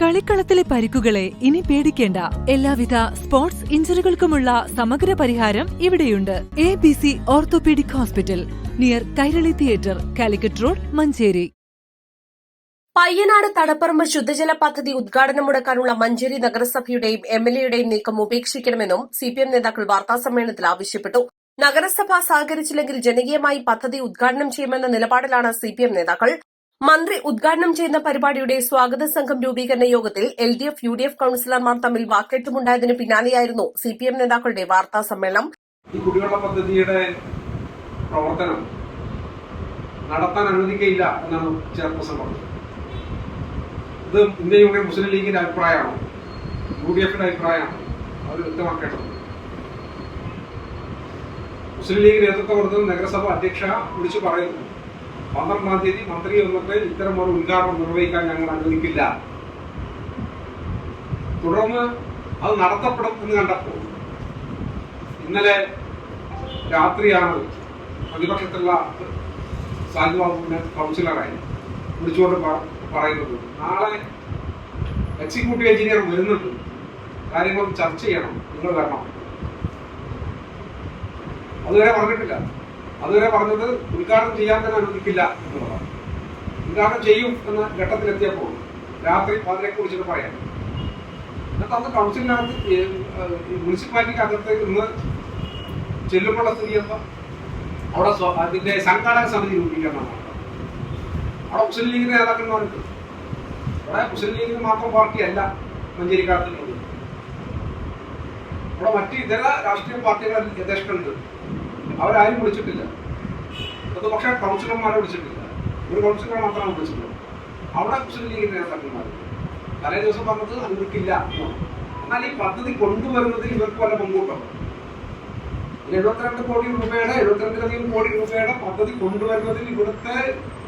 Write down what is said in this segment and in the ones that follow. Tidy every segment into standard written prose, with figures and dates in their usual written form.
കളിക്കളത്തിലെ പരിക്കുകളെ ഇനി പേടിക്കേണ്ട. എല്ലാവിധ സ്പോർട്സ് ഇഞ്ചുറികൾക്കുമുള്ള സമഗ്ര പരിഹാരം ഇവിടെയുണ്ട്. ABC orthopaedic hospital, near Kairali theatre, Calicut road, Manjeri. Payyanad Thadaparambu ശുദ്ധജല പദ്ധതി ഉദ്ഘാടനം മുടക്കാനുള്ള മഞ്ചേരി നഗരസഭയുടെയും MLAയുടെയും നീക്കം ഉപേക്ഷിക്കണമെന്നും CPM നേതാക്കൾ വാർത്താസമ്മേളനത്തിൽ ആവശ്യപ്പെട്ടു. നഗരസഭ സഹകരിച്ചില്ലെങ്കിൽ ജനകീയമായി പദ്ധതി ഉദ്ഘാടനം ചെയ്യുമെന്ന നിലപാടിലാണ് CPM നേതാക്കൾ. മന്ത്രി ഉദ്ഘാടനം ചെയ്യുന്ന പരിപാടിയുടെ സ്വാഗത സംഘം രൂപീകരണ യോഗത്തിൽ LDF, UDF കൌൺസിലർമാർ തമ്മിൽ വാക്കേറ്റമുണ്ടായതിനു പിന്നാലെയായിരുന്നു CPM നേതാക്കളുടെ വാർത്താ സമ്മേളനം. ഈ കുടിവെള്ള പദ്ധതിയുടെ പ്രവർത്തനം നടത്താൻ അനുവദിക്കയില്ല എന്നാണ് ചെയർപേഴ്സൺ പറഞ്ഞത്. ഇത് ഇന്ത്യൻ യൂണിയൻ മുസ്ലിം ലീഗിന്റെ അഭിപ്രായമാണോ, UDFന്റെ അഭിപ്രായമാണോ, അവർ വ്യക്തമാക്കേണ്ടത്. മുസ്ലിം ലീഗ് നേതൃത്വം കൊടുക്കുന്ന നഗരസഭ അധ്യക്ഷ വിളിച്ചു പറയുന്നു, 12-ാം തീയതി മന്ത്രി വന്നിട്ട് ഇത്തരം ഒരു ഉദ്ഘാടനം നിർവഹിക്കാൻ ഞങ്ങൾ അനുവദിക്കില്ല. തുടർന്ന് അത് നടത്തപ്പെടും എന്ന് കണ്ടപ്പോൾ ഇന്നലെ രാത്രിയാണ് പ്രതിപക്ഷത്തുള്ള സാജുബാബുവിനെ കൗൺസിലറായി വിളിച്ചുകൊണ്ട് പറയുന്നത്, നാളെ എക്സിക്യൂട്ടീവ് എഞ്ചിനീയർ വരുന്നുണ്ട്, കാര്യങ്ങൾ ചർച്ച ചെയ്യണം, നിങ്ങൾ വരണം. അതുവരെ പറഞ്ഞിട്ടില്ല. അതുവരെ പറഞ്ഞത് ഉദ്ഘാടനം ചെയ്യാൻ തന്നെ അനുവദിക്കില്ല എന്നുള്ളതാണ്. ഉദ്ഘാടനം ചെയ്യും എന്ന ഘട്ടത്തിലെത്തിയപ്പോൾ രാത്രി 11 വിളിച്ചിട്ട് പറയാം. എന്നിട്ട് അന്ന് കൗൺസിലിനകത്ത് മുനിസിപ്പാലിറ്റിക്ക് അകത്ത് ഇന്ന് ചെല്ലുമ്പോഴുള്ള സ്ഥിതി എന്താ, അവിടെ അതിന്റെ സംഘാടക സമിതി രൂപീകരണമാണ്. അവിടെ മുസ്ലിം ലീഗിന്റെ നേതാക്കന്മാരുണ്ട്. അവിടെ മുസ്ലിം ലീഗിന് മാത്രം പാർട്ടിയല്ല മഞ്ചേരിക്കാലത്തുള്ളത്. അവിടെ മറ്റ് ഇതര രാഷ്ട്രീയ പാർട്ടികൾ യഥേഷ്ടമുണ്ട്. അവരാരും വിളിച്ചിട്ടില്ല. പ്രതിപക്ഷ കൗൺസിലർമാരെ വിളിച്ചിട്ടില്ല. ഒരു കൗൺസിലറെ മാത്രമാണ് വിളിച്ചിട്ടുള്ളത്. അവിടെ മുസ്ലിം ലീഗിന്റെ നേതാക്കന്മാർ തലേ ദിവസം പറഞ്ഞത് അനുവദിക്കില്ല. എന്നാൽ ഈ പദ്ധതി കൊണ്ടുവരുന്നതിൽ ഇവർക്ക് വല്ല പങ്കുണ്ടോ? 72 കോടി രൂപയുടെ 72ലധികം കോടി രൂപയുടെ പദ്ധതി കൊണ്ടുവരുന്നതിൽ ഇവിടുത്തെ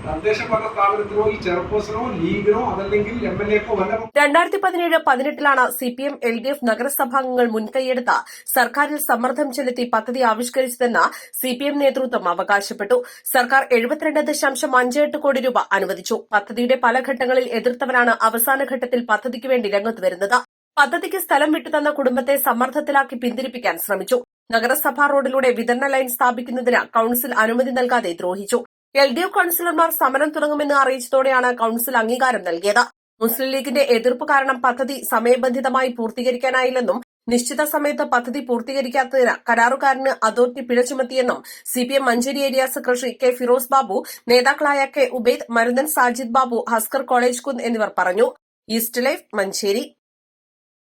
തദ്ദേശ ഭരണ സ്ഥാപനത്തിനോ ഈ ചെയർപേഴ്സണോ ലീഗിനോ അതല്ലെങ്കിൽ MLAക്കോ വല്ല 2017-18 CPM LDF നഗരസഭാംഗങ്ങൾ മുൻകൈയെടുത്ത സർക്കാരിൽ സമ്മർദ്ദം ചെലുത്തി പദ്ധതി ആവിഷ്കരിച്ചതെന്ന് CPM നേതൃത്വം അവകാശപ്പെട്ടു. സർക്കാർ 72.58 കോടി രൂപ അനുവദിച്ചു. പദ്ധതിയുടെ പല ഘട്ടങ്ങളിൽ എതിർത്തവരാണ് അവസാന ഘട്ടത്തിൽ പദ്ധതിക്ക് വേണ്ടി രംഗത്ത് വരുന്നത്. പദ്ധതിക്ക് സ്ഥലം വിട്ടുതന്ന കുടുംബത്തെ സമ്മർദ്ദത്തിലാക്കി പിന്തിരിപ്പിക്കാൻ ശ്രമിച്ചു. നഗരസഭാ റോഡിലൂടെ വിതരണ ലൈൻ സ്ഥാപിക്കുന്നതിന് കൌൺസിൽ അനുമതി നൽകാതെ ദ്രോഹിച്ചു. LDF കൌൺസിലർമാർ സമരം തുടങ്ങുമെന്ന് അറിയിച്ചതോടെയാണ് കൌൺസിൽ അംഗീകാരം നൽകിയത്. മുസ്ലിം ലീഗിന്റെ എതിർപ്പ് കാരണം പദ്ധതി സമയബന്ധിതമായി പൂർത്തീകരിക്കാനായില്ലെന്നും നിശ്ചിത സമയത്ത് പദ്ധതി പൂർത്തീകരിക്കാത്തതിന് കരാറുകാരന് അതോറിറ്റി പിഴ ചുമത്തിയെന്നും CPM Manjeri area secretary K Firoz Babu, നേതാക്കളായ K ഉബൈദ്, മരുന്നൻ സാജിദ് ബാബു, ഹസ്കർ കോളേജ് കുന്ന് എന്നിവർ പറഞ്ഞു. East life, Manjeri.